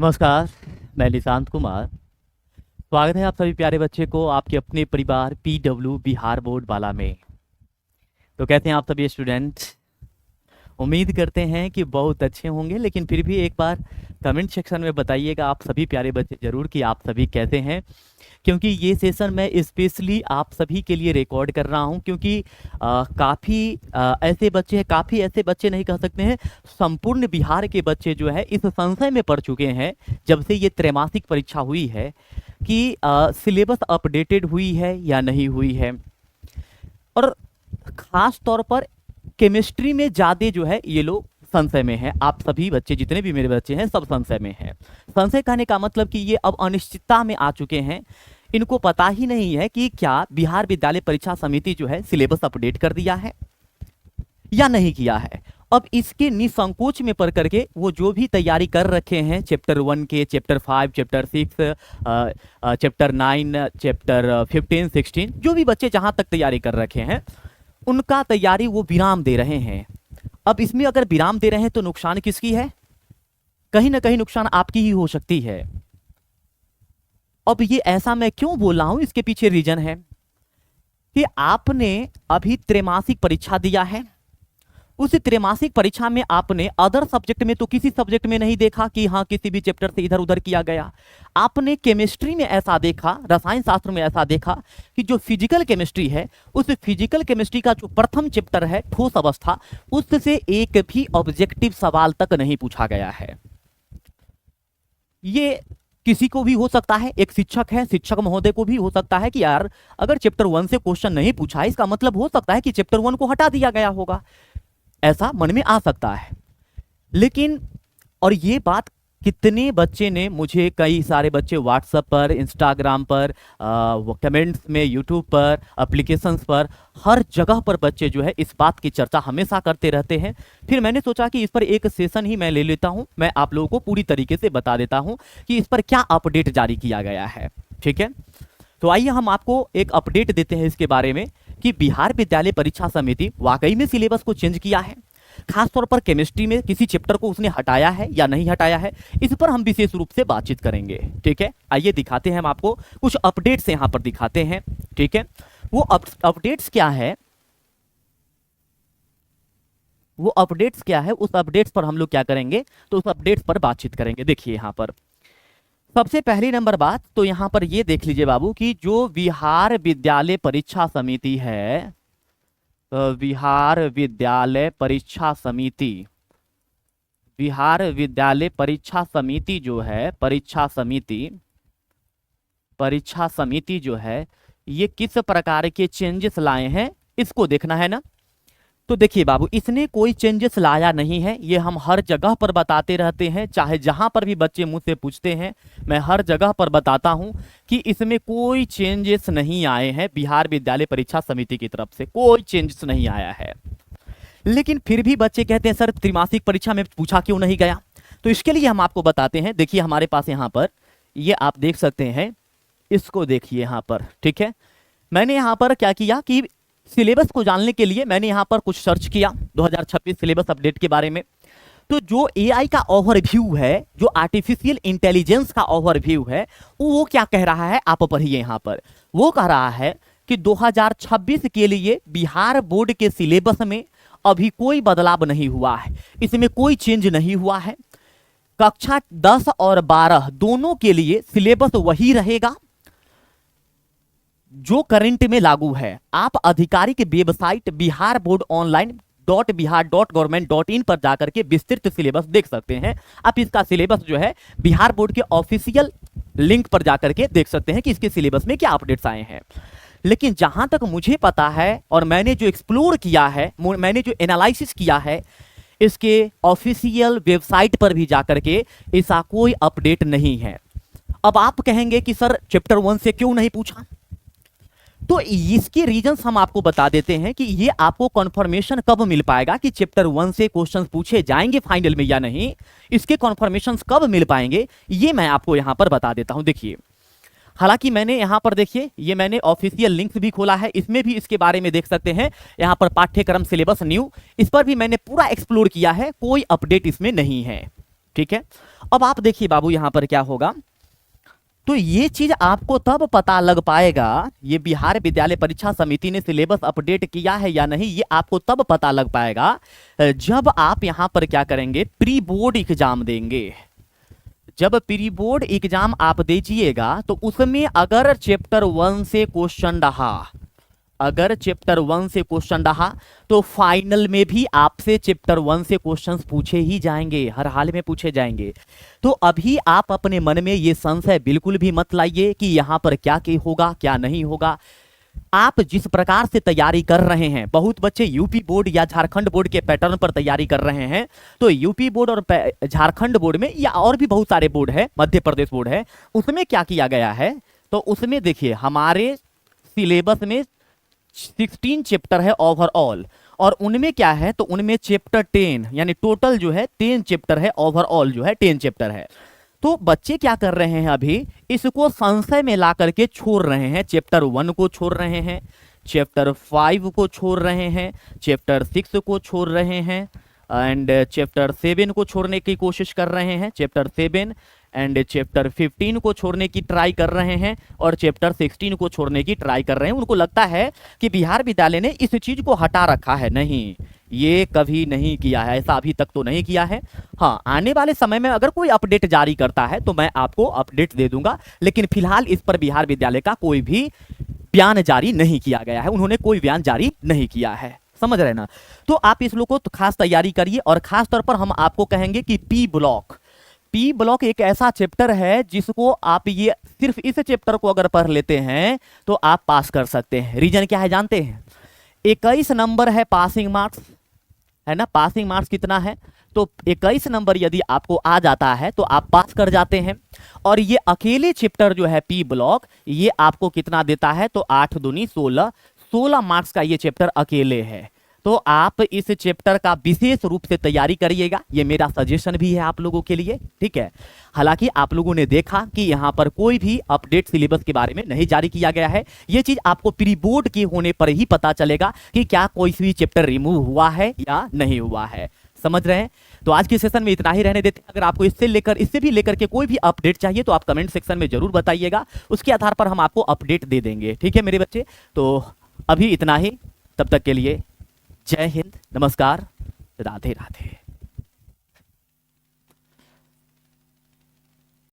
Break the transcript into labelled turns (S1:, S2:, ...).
S1: नमस्कार। मैं निशांत कुमार। स्वागत है आप सभी प्यारे बच्चे को आपके अपने परिवार PW बिहार बोर्ड वाला में। तो कैसे हैं आप सभी स्टूडेंट? उम्मीद करते हैं कि बहुत अच्छे होंगे, लेकिन फिर भी एक बार कमेंट सेक्शन में बताइएगा आप सभी प्यारे बच्चे ज़रूर कि आप सभी कैसे हैं, क्योंकि ये सेशन मैं स्पेशली आप सभी के लिए रिकॉर्ड कर रहा हूं, क्योंकि काफ़ी ऐसे बच्चे हैं, काफ़ी ऐसे बच्चे नहीं कह सकते हैं, संपूर्ण बिहार के बच्चे जो है इस संशय में पड़ चुके हैं जब से ये त्रैमासिक परीक्षा हुई है कि सिलेबस अपडेटेड हुई है या नहीं हुई है। और ख़ास तौर पर केमिस्ट्री में ज़्यादा जो है ये लोग संशय में है। आप सभी बच्चे, जितने भी मेरे बच्चे हैं, सब संशय में हैं। संशय कहने का मतलब कि ये अब अनिश्चितता में आ चुके हैं। इनको पता ही नहीं है कि क्या बिहार विद्यालय परीक्षा समिति जो है सिलेबस अपडेट कर दिया है या नहीं किया है। अब इसके निसंकोच में पढ़ करके वो जो भी तैयारी कर रखे हैं चैप्टर 1 के, चैप्टर 5, चैप्टर 6, चैप्टर 9, चैप्टर 15, 16, जो भी बच्चे जहाँ तक तैयारी कर रखे हैं उनका तैयारी वो विराम दे रहे हैं। अब इसमें अगर विराम दे रहे हैं तो नुकसान किसकी है? कहीं ना कहीं नुकसान आपकी ही हो सकती है। अब ये ऐसा मैं क्यों बोल रहा हूं, इसके पीछे रीजन है कि आपने अभी त्रैमासिक परीक्षा दिया है। उस त्रैमासिक परीक्षा में आपने अदर सब्जेक्ट में तो किसी सब्जेक्ट में नहीं देखा कि हाँ किसी भी चैप्टर से इधर उधर किया गया। आपने केमिस्ट्री में ऐसा देखा, रसायन शास्त्र में ऐसा देखा कि जो फिजिकल केमिस्ट्री है, उस फिजिकल केमिस्ट्री का जो प्रथम चैप्टर है ठोस अवस्था, उससे एक भी ऑब्जेक्टिव सवाल तक नहीं पूछा गया है। ये किसी को भी हो सकता है, एक शिक्षक है, शिक्षक महोदय को भी हो सकता है कि यार अगर चैप्टर 1 से क्वेश्चन नहीं पूछा है इसका मतलब हो सकता है कि चैप्टर 1 को हटा दिया गया होगा, ऐसा मन में आ सकता है। लेकिन और ये बात कितने बच्चे ने मुझे, कई सारे बच्चे व्हाट्सएप पर, इंस्टाग्राम पर, कमेंट्स में, यूट्यूब पर, एप्लीकेशंस पर, हर जगह पर बच्चे जो है इस बात की चर्चा हमेशा करते रहते हैं। फिर मैंने सोचा कि इस पर एक सेशन ही मैं ले लेता हूं, मैं आप लोगों को पूरी तरीके से बता देता हूं कि इस पर क्या अपडेट जारी किया गया है। ठीक है, तो आइए हम आपको एक अपडेट देते हैं इसके बारे में कि बिहार विद्यालय परीक्षा समिति वाकई में सिलेबस को चेंज किया है। खासतौर पर केमिस्ट्री में किसी चैप्टर को उसने हटाया है या नहीं हटाया है, इस पर हम विशेष रूप से बातचीत करेंगे। ठीक है, आइए दिखाते हैं, हम आपको कुछ अपडेट्स यहां पर दिखाते हैं। ठीक है, वो अपडेट्स क्या है, वो अपडेट्स क्या है, उस अपडेट्स पर हम लोग क्या करेंगे, तो उस अपडेट्स पर बातचीत करेंगे। देखिए यहां पर सबसे पहली नंबर बात तो यहां पर ये देख लीजिए बाबू कि जो बिहार विद्यालय परीक्षा समिति है, बिहार विद्यालय परीक्षा समिति, बिहार विद्यालय परीक्षा समिति जो है, परीक्षा समिति जो है, ये किस प्रकार के चेंजेस लाए हैं इसको देखना है ना। तो देखिए बाबू, इसने कोई चेंजेस लाया नहीं है, ये हम हर जगह पर बताते रहते हैं, चाहे जहां पर भी बच्चे मुझसे पूछते हैं मैं हर जगह पर बताता हूं कि इसमें कोई चेंजेस नहीं आए हैं। बिहार विद्यालय परीक्षा समिति की तरफ से कोई चेंजेस नहीं आया है। लेकिन फिर भी बच्चे कहते हैं सर त्रैमासिक परीक्षा में पूछा क्यों नहीं गया, तो इसके लिए हम आपको बताते हैं। देखिए हमारे पास यहाँ पर ये आप देख सकते हैं, इसको देखिए यहाँ पर। ठीक है, मैंने यहाँ पर क्या किया कि सिलेबस को जानने के लिए मैंने यहाँ पर कुछ सर्च किया 2026 सिलेबस अपडेट के बारे में। तो जो AI का ओवरव्यू है, जो आर्टिफिशियल इंटेलिजेंस का ओवरव्यू है, वो क्या कह रहा है आप पढ़िए यहाँ पर। वो कह रहा है कि 2026 के लिए बिहार बोर्ड के सिलेबस में अभी कोई बदलाव नहीं हुआ है, इसमें कोई चेंज नहीं हुआ है। कक्षा 10 और 12 दोनों के लिए सिलेबस वही रहेगा जो करंट में लागू है। आप आधिकारिक website Bihar board online .bihar.government.in पर जाकर के विस्तृत सिलेबस देख सकते हैं। आप इसका सिलेबस जो है बिहार बोर्ड के ऑफिशियल लिंक पर जाकर के देख सकते हैं कि इसके सिलेबस में क्या अपडेट्स आए हैं। लेकिन जहां तक मुझे पता है और मैंने जो एक्सप्लोर किया है, मैंने जो एनालिसिस किया है, इसके ऑफिशियल वेबसाइट पर भी जाकर के ऐसा कोई अपडेट नहीं है। अब आप कहेंगे कि सर चैप्टर 1 से क्यों नहीं पूछा, तो इसके रीजंस हम आपको बता देते हैं कि ये आपको कंफर्मेशन कब मिल पाएगा कि चैप्टर 1 से क्वेश्चंस पूछे जाएंगे फाइनल में या नहीं, इसके कंफर्मेशंस कब मिल पाएंगे ये मैं आपको यहां पर बता देता हूं। देखिए, हालांकि मैंने यहां पर देखिए ये मैंने ऑफिशियल लिंक्स भी खोला है, इसमें भी इसके बारे में देख सकते हैं। यहां पर पाठ्यक्रम सिलेबस न्यू, इस पर भी मैंने पूरा एक्सप्लोर किया है, कोई अपडेट इसमें नहीं है। ठीक है। अब आप देखिए बाबू यहां पर क्या होगा, तो ये चीज आपको तब पता लग पाएगा, ये बिहार विद्यालय परीक्षा समिति ने सिलेबस अपडेट किया है या नहीं, ये आपको तब पता लग पाएगा जब आप यहां पर क्या करेंगे, प्री बोर्ड एग्जाम देंगे। जब प्री बोर्ड एग्जाम आप दीजिएगा तो उसमें अगर चैप्टर 1 से क्वेश्चन रहा, अगर चैप्टर 1 से क्वेश्चन रहा तो फाइनल में भी आपसे चैप्टर 1 से क्वेश्चंस पूछे ही जाएंगे, हर हाल में पूछे जाएंगे। तो अभी आप अपने मन में ये संशय बिल्कुल भी मत लाइए कि यहां पर क्या होगा क्या नहीं होगा। आप जिस प्रकार से तैयारी कर रहे हैं, बहुत बच्चे यूपी बोर्ड या झारखंड बोर्ड के पैटर्न पर तैयारी कर रहे हैं, तो यूपी बोर्ड और झारखंड बोर्ड में या और भी बहुत सारे बोर्ड है, मध्य प्रदेश बोर्ड है, उसमें क्या किया गया है, तो उसमें देखिए हमारे सिलेबस में 16 चैप्टर है ओवरऑल, और उनमें क्या है, तो उनमें चैप्टर 10 यानी टोटल जो है 10 चैप्टर है, ओवरऑल जो है 10 चैप्टर है। तो बच्चे क्या कर रहे हैं, अभी इसको संशय में ला करके छोड़ रहे हैं, चैप्टर 1 को छोड़ रहे हैं, चैप्टर 5 को छोड़ रहे हैं, चैप्टर 6 को छोड़ रहे हैं, एंड चैप्टर 7 को छोड़ने की कोशिश कर रहे हैं, चैप्टर 7 एंड चैप्टर 15 को छोड़ने की ट्राई कर रहे हैं, और चैप्टर 16 को छोड़ने की ट्राई कर रहे हैं। उनको लगता है कि बिहार विद्यालय ने इस चीज को हटा रखा है, नहीं, ये कभी नहीं किया है, ऐसा अभी तक तो नहीं किया है। हाँ, आने वाले समय में अगर कोई अपडेट जारी करता है तो मैं आपको अपडेट दे दूंगा, लेकिन फिलहाल इस पर बिहार विद्यालय का कोई भी बयान जारी नहीं किया गया है, उन्होंने कोई बयान जारी नहीं किया है, समझ रहे ना। तो आप इस लोग को तो खास तैयारी करिए, और खास तौर पर हम आपको कहेंगे कि पी ब्लॉक एक ऐसा चैप्टर है जिसको आप ये सिर्फ इस चैप्टर को अगर पढ़ लेते हैं तो आप पास कर सकते हैं। रीजन क्या है जानते हैं, 21 नंबर है पासिंग मार्क्स, है ना, पासिंग मार्क्स कितना है, तो 21 नंबर यदि आपको आ जाता है तो आप पास कर जाते हैं। और ये अकेले चैप्टर जो है पी ब्लॉक, ये आपको कितना देता है, तो 8 दूनी 16 मार्क्स का ये चैप्टर अकेले है। तो आप इस चैप्टर का विशेष रूप से तैयारी करिएगा, ये मेरा सजेशन भी है आप लोगों के लिए, ठीक है। हालांकि आप लोगों ने देखा कि यहाँ पर कोई भी अपडेट सिलेबस के बारे में नहीं जारी किया गया है, ये चीज आपको प्री बोर्ड के होने पर ही पता चलेगा कि क्या कोई भी चैप्टर रिमूव हुआ है या नहीं हुआ है, समझ रहे हैं। तो आज के सेशन में इतना ही रहने देते हैं। अगर आपको इससे भी लेकर के कोई भी अपडेट चाहिए तो आप कमेंट सेक्शन में जरूर बताइएगा, उसके आधार पर हम आपको अपडेट दे देंगे, ठीक है मेरे बच्चे। तो अभी इतना ही, तब तक के लिए जय हिंद, नमस्कार, राधे राधे।